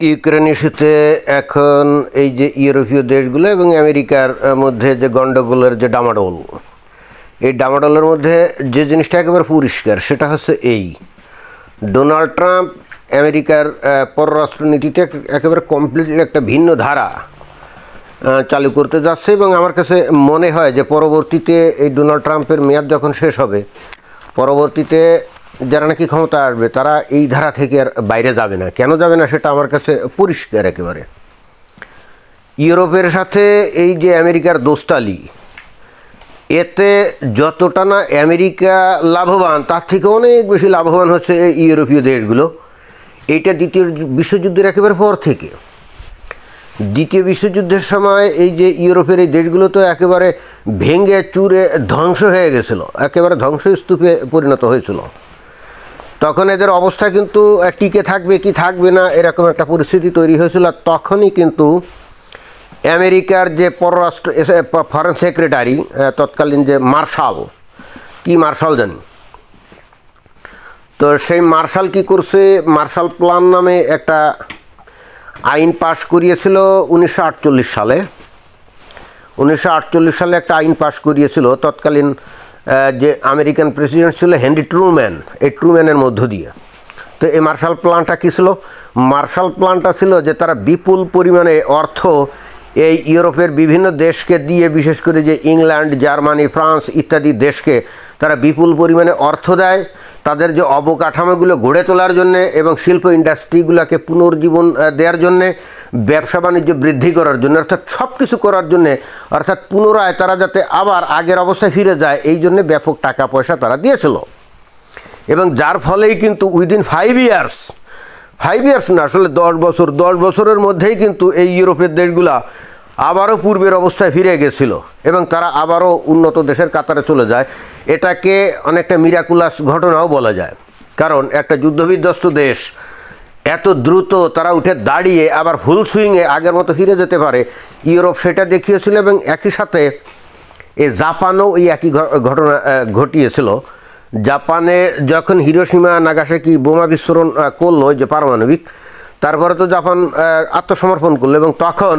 Ukraine ইস্যুতে এখন এই যে ইউরোপীয় দেশগুলো এবং আমেরিকার মধ্যে যে গণ্ডগোলের যে ডামাডোল, এই ডামাডোলের মধ্যে যে জিনিসটা একেবারে পরিষ্কার সেটা হচ্ছে এই ডোনাল্ড ট্রাম্প আমেরিকার পররাষ্ট্রনীতিতে একেবারে কমপ্লিটলি একটা ভিন্ন ধারা চালু করতে যাচ্ছে। এবং আমার কাছে মনে হয় যে পরবর্তীতে এই ডোনাল্ড ট্রাম্পের মেয়াদ যখন শেষ হবে, পরবর্তীতে যারা নাকি ক্ষমতা আসবে তারা এই ধারা থেকে আর বাইরে যাবে না। কেন যাবে না সেটা আমার কাছে পরিষ্কার একেবারে। ইউরোপের সাথে এই যে আমেরিকার দোস্তালি, এতে যতটা না আমেরিকা লাভবান তার থেকে অনেক বেশি লাভবান হচ্ছে এই ইউরোপীয় দেশগুলো। এইটা দ্বিতীয় বিশ্বযুদ্ধের একেবারে পর থেকে। দ্বিতীয় বিশ্বযুদ্ধের সময় এই যে ইউরোপের এই দেশগুলো তো একেবারে ভেঙে চুরে ধ্বংস হয়ে গেছিলো, একেবারে ধ্বংসস্তূপে পরিণত হয়েছিল। তখন এদের অবস্থা কিন্তু টিকে থাকবে কি থাকবে না এরকম একটা পরিস্থিতি তৈরি হয়েছিল। তখনই কিন্তু আমেরিকার যে পররাষ্ট্র ফরেন সেক্রেটারি তৎকালীন যে মার্শাল জানি, তো সেই মার্শাল কি করছে, মার্শাল প্ল্যান নামে একটা আইন পাশ করিয়েছিল 1948 সালে। 1948 সালে একটা আইন পাশ করিয়েছিল তৎকালীন যে আমেরিকান প্রেসিডেন্ট ছিল হেনরি ট্রুম্যান, এই ট্রুম্যানের মধ্য দিয়ে। তো এই মার্শাল প্ল্যানটা কী ছিল? মার্শাল প্ল্যানটা ছিল যে তারা বিপুল পরিমাণে অর্থ এই ইউরোপের বিভিন্ন দেশকে দিয়ে, বিশেষ করে যে ইংল্যান্ড, জার্মানি, ফ্রান্স ইত্যাদি দেশকে তারা বিপুল পরিমাণে অর্থ দেয় তাদের যে অবকাঠামোগুলো গড়ে তোলার জন্যে এবং শিল্প ইন্ডাস্ট্রিগুলোকে পুনর্জীবন দেওয়ার জন্যে, ব্যবসা বাণিজ্য বৃদ্ধি করার জন্য, অর্থাৎ সব কিছু করার জন্যে, অর্থাৎ পুনরায় তারা যাতে আবার আগের অবস্থায় ফিরে যায় এই জন্যে ব্যাপক টাকা পয়সা তারা দিয়েছিল। এবং যার ফলেই কিন্তু উইদিন 5 ইয়ার্স না, আসলে 10 বছরের মধ্যেই কিন্তু এই ইউরোপের দেশগুলা আবারও পূর্বের অবস্থায় ফিরে গেছিল এবং তারা আবারও উন্নত দেশের কাতারে চলে যায়। এটাকে অনেকটা মিরাকুলাস ঘটনাও বলা যায়, কারণ একটা যুদ্ধবিধ্বস্ত দেশ এত দ্রুত তারা উঠে দাঁড়িয়ে আবার ফুল সুইংয়ে আগের মতো ফিরে যেতে পারে, ইউরোপ সেটা দেখিয়েছিল। এবং একই সাথে এই জাপানও এই একই ঘটনা ঘটিয়েছিল। জাপানে যখন হিরোশিমা নাগাসাকি বোমা বিস্ফোরণ করলো যে পারমাণবিক, তারপরে তো জাপান আত্মসমর্পণ করলো এবং তখন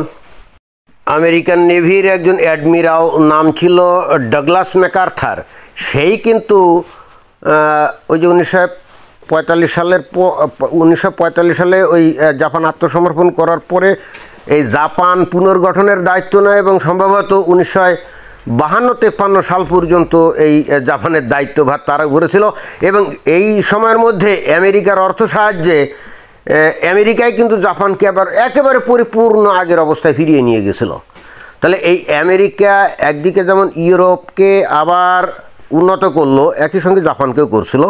আমেরিকান নেভির একজন অ্যাডমিরাল, নাম ছিল ডাগলাস ম্যাকার্থার, সেই কিন্তু ওই যে 1945 সালে ওই জাপান আত্মসমর্পণ করার পরে এই জাপান পুনর্গঠনের দায়িত্ব নেয় এবং সম্ভবত 1952-53 সাল পর্যন্ত এই জাপানের দায়িত্বভার তারা ঘুরেছিল। এবং এই সময়ের মধ্যে আমেরিকার অর্থ সাহায্যে আমেরিকায় কিন্তু জাপানকে আবার একেবারে পরিপূর্ণ আগের অবস্থায় ফিরিয়ে নিয়ে গেছিল। তাহলে এই আমেরিকা একদিকে যেমন ইউরোপকে আবার উন্নত করলো, একই সঙ্গে জাপানকেও করছিল।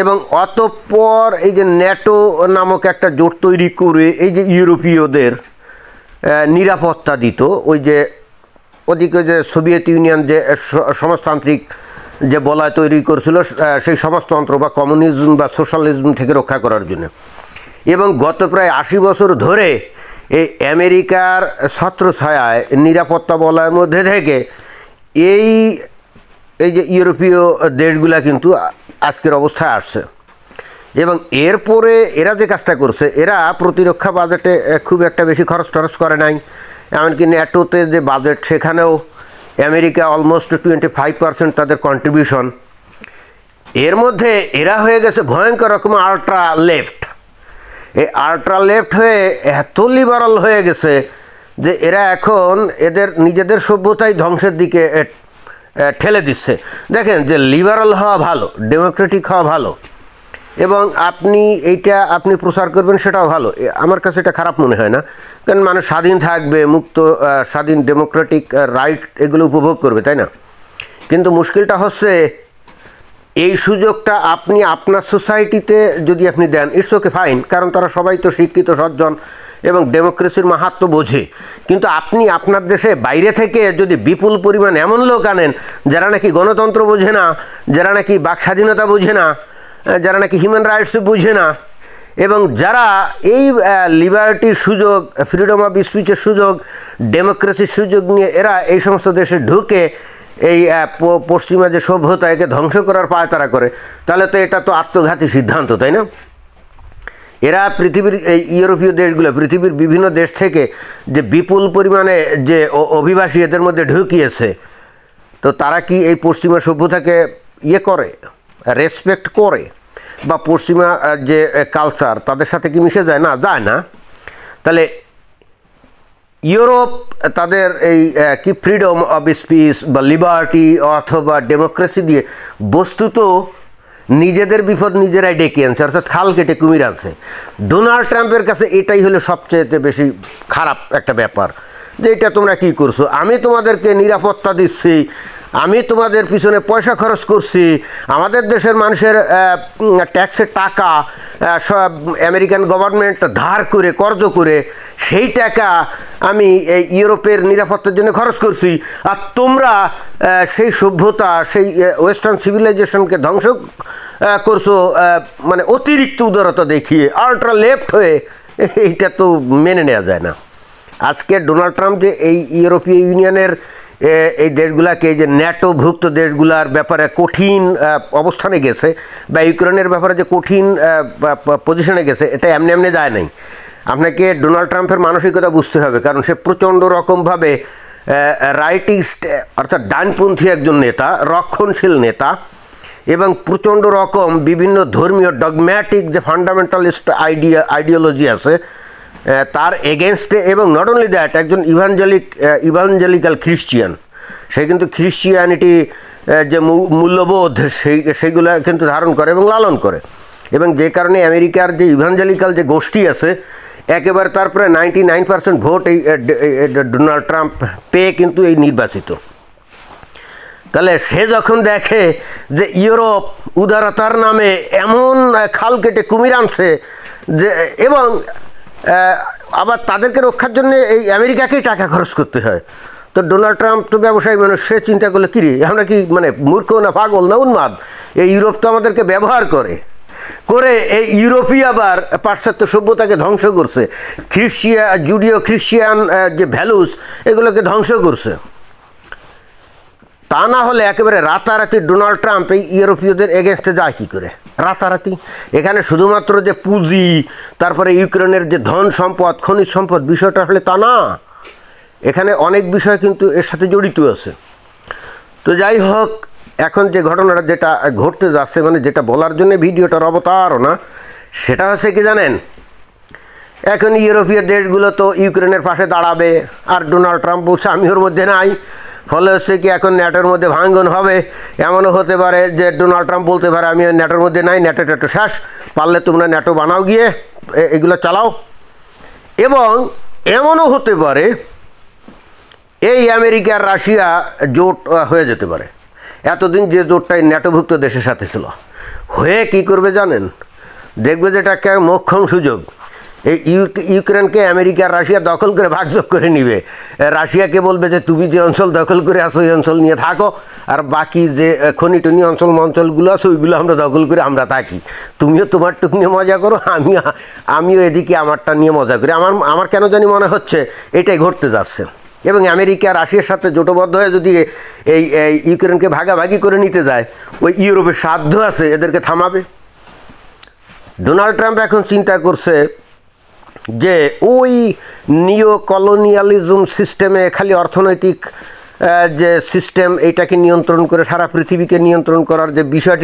এবং অতঃপর এই যে ন্যাটো নামক একটা জোট তৈরি করে এই যে ইউরোপীয়দের নিরাপত্তা দিত, ওই যে ওদিকে যে সোভিয়েত ইউনিয়ন যে সমাজতান্ত্রিক যে বলয় তৈরি করেছিল সেই সমাজতন্ত্র বা কমিউনিজম বা সোশ্যালিজম থেকে রক্ষা করার জন্য। এবং গত প্রায় 80 বছর ধরে এই আমেরিকার ছত্রছায়ায় নিরাপত্তা বলয়ের মধ্যে থেকে এই যে ইউরোপীয় দেশগুলা কিন্তু আজকের অবস্থায় আসছে। এবং এরপরে এরা যে কাজটা করছে, এরা প্রতিরক্ষা বাজেটে খুব একটা বেশি খরচ করে নাই। এমনকি ন্যাটোতে যে বাজেট সেখানেও আমেরিকা অলমোস্ট 25% তাদের কন্ট্রিবিউশন। এর মধ্যে এরা হয়ে গেছে ভয়ঙ্কর রকম আল্ট্রা লেফট। এই আল্ট্রা লেফট হয়ে এত লিবারাল হয়ে গেছে যে এরা এখন এদের নিজেদের সভ্যতাই ধ্বংসের দিকে ঠেলে দিচ্ছে। দেখেন যে লিবারাল হওয়া ভালো, ডেমোক্রেটিক হওয়া ভালো, এবং আপনি প্রচার করবেন সেটাও ভালো। আমার কাছে এটা খারাপ মনে হয় না, কারণ মানুষ স্বাধীন থাকবে, মুক্ত স্বাধীন ডেমোক্রেটিক রাইট এগুলো উপভোগ করবে, তাই না? কিন্তু মুশকিলটা হচ্ছে এই সুযোগটা আপনি আপনার সোসাইটিতে যদি আপনি দেন, ইটস ওকে ফাইন, কারণ তারা সবাই তো শিক্ষিত সজ্জন এবং ডেমোক্রেসির মাহাত্ম্য বোঝে। কিন্তু আপনি আপনার দেশে বাইরে থেকে যদি বিপুল পরিমাণ এমন লোক আনেন যারা নাকি গণতন্ত্র বোঝে না, যারা নাকি বাক স্বাধীনতা বোঝে না, যারা নাকি হিউম্যান রাইটস বুঝে না, এবং যারা এই লিবার্টির সুযোগ, ফ্রিডম অফ স্পিচের সুযোগ, ডেমোক্রেসির সুযোগ নিয়ে এরা এই সমস্ত দেশে ঢুকে এই পশ্চিমা যে সভ্যতা একে ধ্বংস করার পায়তারা করে, তাহলে তো এটা তো আত্মঘাতী সিদ্ধান্ত, তাই না? এরা পৃথিবীর এই ইউরোপীয় দেশগুলো পৃথিবীর বিভিন্ন দেশ থেকে যে বিপুল পরিমাণে যে অভিবাসী এদের মধ্যে ঢুকিয়েছে, তো তারা কি এই পশ্চিমা সভ্যতাকে ইয়ে করে, রেসপেক্ট করে, বা পশ্চিমা যে কালচার তাদের সাথে কি মিশে যায়? না, যায় না। তাহলে ইউরোপ তাদের এই কি ফ্রিডম অফ স্পিচ বা লিবার্টি অথবা ডেমোক্রেসি দিয়ে বস্তুত নিজেদের বিপদ নিজেরাই ডেকে আনছে, অর্থাৎ খাল কেটে কুমির আনছে। ডোনাল্ড ট্রাম্পের কাছে এটাই হলো সবচেয়ে বেশি খারাপ একটা ব্যাপার, যে এটা তোমরা কী করছো, আমি তোমাদেরকে নিরাপত্তা দিচ্ছি, আমি তোমাদের পিছনে পয়সা খরচ করছি, আমাদের দেশের মানুষের ট্যাক্সের টাকা সব আমেরিকান গভর্নমেন্ট ধার করে কর্জ করে সেই টাকা আমি এই ইউরোপের নিরাপত্তার জন্য খরচ করছি, আর তোমরা সেই সভ্যতা সেই ওয়েস্টার্ন সিভিলাইজেশনকে ধ্বংস করছো মানে অতিরিক্ত উদারতা দেখিয়ে, আল্ট্রা লেফট হয়ে। এইটা তো মেনে নেওয়া যায় না। আজকে ডোনাল্ড ট্রাম্প যে এই ইউরোপীয় ইউনিয়নের এই দেশগুলাকে, যে ন্যাটোভুক্ত দেশগুলার ব্যাপারে কঠিন অবস্থানে গেছে, বা ইউক্রেনের ব্যাপারে যে কঠিন পজিশনে গেছে, এটা এমনি এমনি যায় নাই। আপনাকে ডোনাল্ড ট্রাম্পের মানসিকতা বুঝতে হবে, কারণ সে প্রচণ্ড রকমভাবে রাইটিস্ট অর্থাৎ ডানপন্থী একজন নেতা, রক্ষণশীল নেতা, এবং প্রচণ্ড রকম বিভিন্ন ধর্মীয় ডগম্যাটিক যে ফান্ডামেন্টালিস্ট আইডিওলজি আছে তার এগেনস্টে, এবং নট অনলি দ্যাট, একজন ইভাঞ্জেলিক্যাল খ্রিস্টিয়ান, সে কিন্তু খ্রিস্টিয়ানিটি যে মূল্যবোধ সেইগুলো কিন্তু ধারণ করে এবং লালন করে, এবং যে কারণে আমেরিকার যে ইভাঞ্জেলিক্যাল যে গোষ্ঠী আছে একেবারে তারপরে 99% ভোট এই ডোনাল্ড ট্রাম্প পেয়ে কিন্তু এই নির্বাচিত। তাহলে সে যখন দেখে যে ইউরোপ উদারতার নামে এমন খাল কেটে কুমির আনছে, যে এবং আবার তাদেরকে রক্ষার জন্য এই আমেরিকাকেই টাকা খরচ করতে হয়, তো ডোনাল্ড ট্রাম্প তো ব্যবসায়ী মানুষ, সে চিন্তা করলে কিরে আমরা কি মানে মূর্খ না পাগল না উন্মাদ, এই ইউরোপ তো আমাদেরকে ব্যবহার করে এই ইউরোপীয় আবার পাশ্চাত্য সভ্যতাকে ধ্বংস করছে, জুডিও খ্রিস্টিয়ান যে ভ্যালুস এগুলোকে ধ্বংস করছে। তা না হলে একেবারে রাতারাতি ডোনাল্ড ট্রাম্প এই ইউরোপীয়দের এগেনস্টে যায় কী করে? রাতারাতি। এখানে শুধুমাত্র যে পুঁজি, তারপরে ইউক্রেনের যে ধন সম্পদ, খনিজ সম্পদ, বিষয়টা হলে তা না, এখানে অনেক বিষয় কিন্তু এর সাথে জড়িত আছে। তো যাই হোক, এখন যে ঘটনাটা যেটা ঘটতে যাচ্ছে, মানে যেটা বলার জন্য ভিডিওটার অবতারণা, সেটা হচ্ছে কি জানেন, এখন ইউরোপীয় দেশগুলো তো ইউক্রেনের পাশে দাঁড়াবে, আর ডোনাল্ড ট্রাম্প বলছে আমি ওর মধ্যে নাই, ফলে হচ্ছে কি এখন ন্যাটোর মধ্যে ভাঙ্গন হবে। এমনও হতে পারে যে ডোনাল্ড ট্রাম্প বলতে পারে আমি ন্যাটোর মধ্যে নাই, ন্যাটো শেষ, পারলে তোমরা ন্যাটো বানাও গিয়ে এগুলো চালাও। এবং এমনও হতে পারে এই আমেরিকা রাশিয়া জোট হয়ে যেতে পারে, এতদিন যে জোটটাই ন্যাটোভুক্ত দেশের সাথে ছিল, হয়ে কি করবে জানেন, দেখবে যে এটা একটা মোক্ষম সুযোগ, এই ইউক্রেনকে আমেরিকা রাশিয়া দখল করে ভাগযোগ করে নিবে। রাশিয়াকে বলবে যে তুমি যে অঞ্চল দখল করে আসো ওই অঞ্চল নিয়ে থাকো, আর বাকি যে খনিটনি অঞ্চলগুলো আছে ওইগুলো আমরা দখল করে আমরা থাকি, তুমিও তোমারটুক নিয়ে মজা করো, আমিও এদিকে আমারটা নিয়ে মজা করি। আমার কেন জানি মনে হচ্ছে এটাই ঘটতে যাচ্ছে। এবং আমেরিকা রাশিয়ার সাথে জোটবদ্ধ হয়ে যদি এই ইউক্রেনকে ভাগাভাগি করে নিতে যায়, ওই ইউরোপের সাধ্য আছে এদেরকে থামাবে। ডোনাল্ড ট্রাম্প এখন চিন্তা করছে যে ওই নিও কলোনিয়ালিজম সিস্টেমে, খালি অর্থনৈতিক যে সিস্টেম এইটাকে নিয়ন্ত্রণ করে সারা পৃথিবীকে নিয়ন্ত্রণ করার যে বিষয়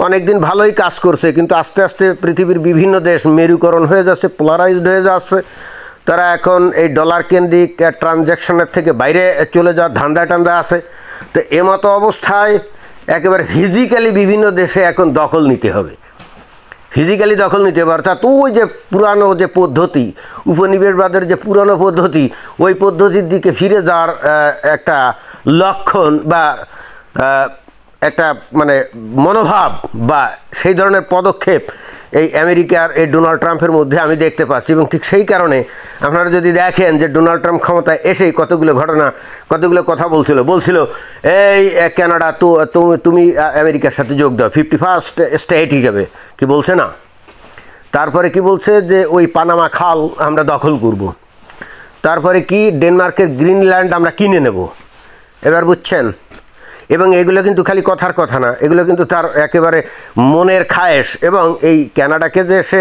অনেক দিন ভালোই কাজ করছে, কিন্তু আস্তে আস্তে পৃথিবীর বিভিন্ন দেশ মেরুকরণ হয়ে যাচ্ছে, পোলারাইজড হয়ে যাচ্ছে। তারা এখন এই ডলার কেন্দ্রিক ট্রানজ্যাকশনের থেকে বাইরে চলে যাওয়ার ধান্দা আছে। তো এমতো অবস্থায় একেবারে ফিজিক্যালি বিভিন্ন দেশে এখন দখল নিতে হবে, ফিজিক্যালি দখল নিতে হবে। অর্থাৎ ওই যে পুরানো যে পদ্ধতি, উপনিবেশবাদের যে পুরানো পদ্ধতি, ওই পদ্ধতির দিকে ফিরে যাওয়ার একটা লক্ষণ বা একটা মানে মনোভাব বা সেই ধরনের পদক্ষেপ এই আমেরিকার এই ডোনাল্ড ট্রাম্পের মধ্যে আমি দেখতে পাচ্ছি। এবং ঠিক সেই কারণে আপনারা যদি দেখেন যে ডোনাল্ড ট্রাম্প ক্ষমতায় এসেই কতগুলো কথা বলছিল এই কানাডা তুমি আমেরিকার সাথে যোগ দাও, 51st স্টেট হিসাবে, কি বলছে না? তারপরে কি বলছে যে ওই পানামা খাল আমরা দখল করব, তারপরে কি ডেনমার্কের গ্রিনল্যান্ড আমরা কিনে নেব। এবার বুঝছেন, এবং এগুলো কিন্তু খালি কথার কথা না, এগুলো কিন্তু তার একেবারে মনের খায়েশ। এবং এই কানাডাকে যে সে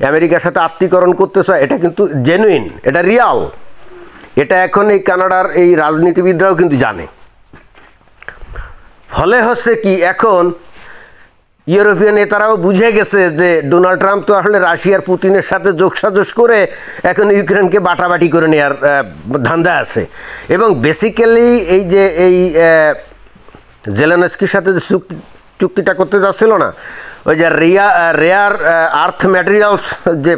আমেরিকার সাথে আত্মীকরণ করতে চায়, এটা কিন্তু জেনুইন, এটা রিয়াল। এটা এখন এই কানাডার এই রাজনীতিবিদরাও কিন্তু জানে। ফলে হচ্ছে কি, এখন ইউরোপীয় নেতারাও বুঝে গেছে যে ডোনাল্ড ট্রাম্প তো আসলে রাশিয়ার পুতিনের সাথে যোগসাজশ করে এখন ইউক্রেনকে বাটাবাটি করে নেওয়ার ধান্দা আছে। এবং বেসিক্যালি এই যে এই জেলেনস্কির সাথে যে চুক্তিটা করতে যাচ্ছিল না, ওই যে রেয়ার আর্থ ম্যাটেরিয়ালস যে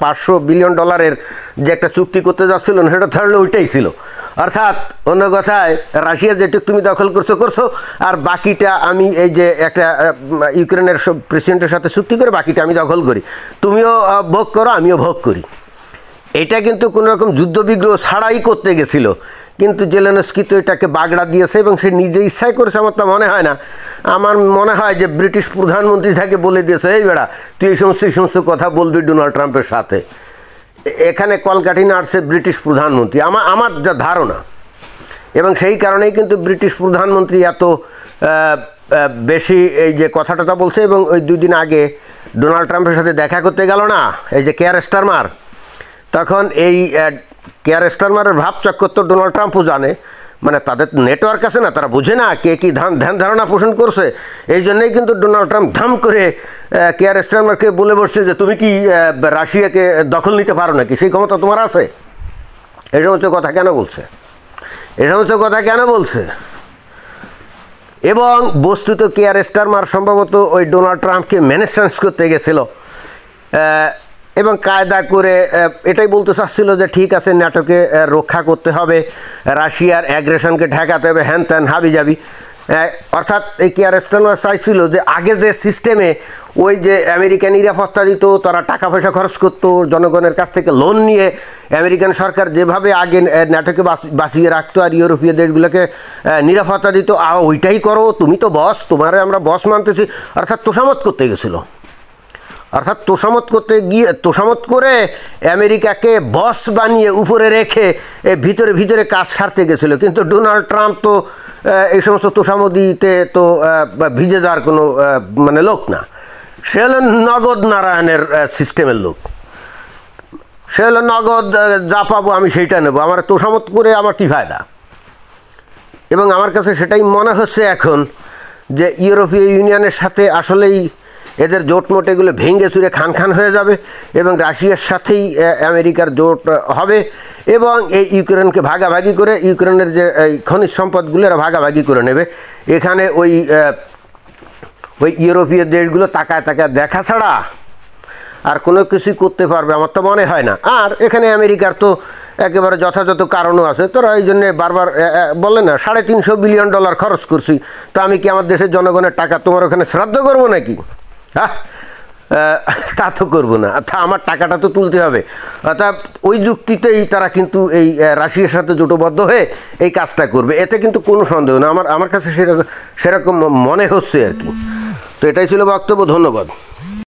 $500 বিলিয়ন যে একটা চুক্তি করতে যাচ্ছিল না, সেটা ধরলে ওইটাই ছিল। অর্থাৎ অন্য কথায়, রাশিয়া যেটুকু তুমি দখল করছো আর বাকিটা আমি এই যে একটা ইউক্রেনের প্রেসিডেন্টের সাথে চুক্তি করে বাকিটা আমি দখল করি, তুমিও ভোগ করো আমিও ভোগ করি। এটা কিন্তু কোনো রকম যুদ্ধবিগ্রহ ছাড়াই করতে গেছিল, কিন্তু জেলেনস্কি তো এটাকে বাগড়া দিয়েছে এবং সে নিজে ইচ্ছাই করেছে। আমার তো মনে হয় না, আমার মনে হয় যে ব্রিটিশ প্রধানমন্ত্রী তাকে বলে দিয়েছে, এই বেড়া তুই এই সমস্ত কথা বলবি ডোনাল্ড ট্রাম্পের সাথে। এখানে কলকাঠি নাড়ছে ব্রিটিশ প্রধানমন্ত্রী, আমার যা ধারণা। এবং সেই কারণেই কিন্তু ব্রিটিশ প্রধানমন্ত্রী এত বেশি এই যে কথাটা বলছে। এবং ওই 2 দিন আগে ডোনাল্ড ট্রাম্পের সাথে দেখা করতে গেল না এই যে কেয়ার স্টারমার, তখন এই কেয়ার স্টারমারের ভাবচক্কর তো ডোনাল্ড ট্রাম্পও জানে, মানে তাদের নেটওয়ার্ক আছে না, তারা বুঝে না কে কী ধ্যান ধারণা পোষণ করছে। এই জন্যই কিন্তু ডোনাল্ড ট্রাম্প ধাম করে কেয়ার স্টারমারকে বলে বসছে যে তুমি কি রাশিয়াকে দখল নিতে পারো নাকি, সেই ক্ষমতা তোমার আছে। এই সমস্ত কথা কেন বলছে? এবং বস্তুত কেয়ার স্টারমার সম্ভবত ওই ডোনাল্ড ট্রাম্পকে ম্যানেজমেন্ট করতে গেছিল এবং কায়দা করে এটাই বলতে চাচ্ছিল যে ঠিক আছে, ন্যাটোকে রক্ষা করতে হবে, রাশিয়ার অ্যাগ্রেশনকে ঠেকাতে হবে, হ্যান ত্যান হাবিজাবি। অর্থাৎ এই কেয়ার স্টারমার চাইছিল যে আগে যে সিস্টেমে ওই যে আমেরিকা নিরাপত্তা দিত, তারা টাকা পয়সা খরচ করতো, জনগণের কাছ থেকে লোন নিয়ে আমেরিকান সরকার যেভাবে আগে ন্যাটোকে বাঁচিয়ে রাখতো আর ইউরোপীয় দেশগুলোকে নিরাপত্তা দিত, ওইটাই করো, তুমি তো বস, তোমারে আমরা বস মানতেছি। অর্থাৎ তোষামত করতে গেছিলো। অর্থাৎ তোষামত করে আমেরিকাকে বস বানিয়ে উপরে রেখে ভিতরে কাজ সারতে গেছিলো। কিন্তু ডোনাল্ড ট্রাম্প তো এই সমস্ত তোষামদিতে তো ভিজে যাওয়ার কোনো মানে লোক না। সে হলো নগদ নারায়ণের সিস্টেমের লোক। সে হলো নগদ, যা পাবো আমি সেইটা নেবো, আমার তোষামত করে আমার কী ফায়দা। এবং আমার কাছে সেটাই মনে হচ্ছে এখন যে ইউরোপীয় ইউনিয়নের সাথে আসলেই এদের জোটমোট এগুলো ভেঙে চুরে খান হয়ে যাবে এবং রাশিয়ার সাথেই আমেরিকার জোট হবে এবং এই ইউক্রেনকে ভাগাভাগি করে ইউক্রেনের যে এই খনিজ সম্পদগুলো এরা ভাগাভাগি করে নেবে। এখানে ওই ইউরোপীয় দেশগুলো তাকায় দেখা ছাড়া আর কোনো কিছুই করতে পারবে আমার তো মনে হয় না। আর এখানে আমেরিকার তো একেবারে যথাযথ কারণও আছে, তোরা এই জন্যে বারবার বলে না $350 বিলিয়ন খরচ করছি, তো আমি কি আমার দেশের জনগণের টাকা তোমার ওখানে শ্রাদ্ধ করবো নাকি? হ্যাঁ, তা তো করবো না, আমার টাকাটা তো তুলতে হবে। অর্থাৎ ওই যুক্তিতেই তারা কিন্তু এই রাশিয়ার সাথে জোটবদ্ধ হয়ে এই কাজটা করবে, এতে কিন্তু কোনো সন্দেহ না। আমার কাছে সেরকম মনে হচ্ছে আর কি। তো এটাই ছিল বক্তব্য। ধন্যবাদ।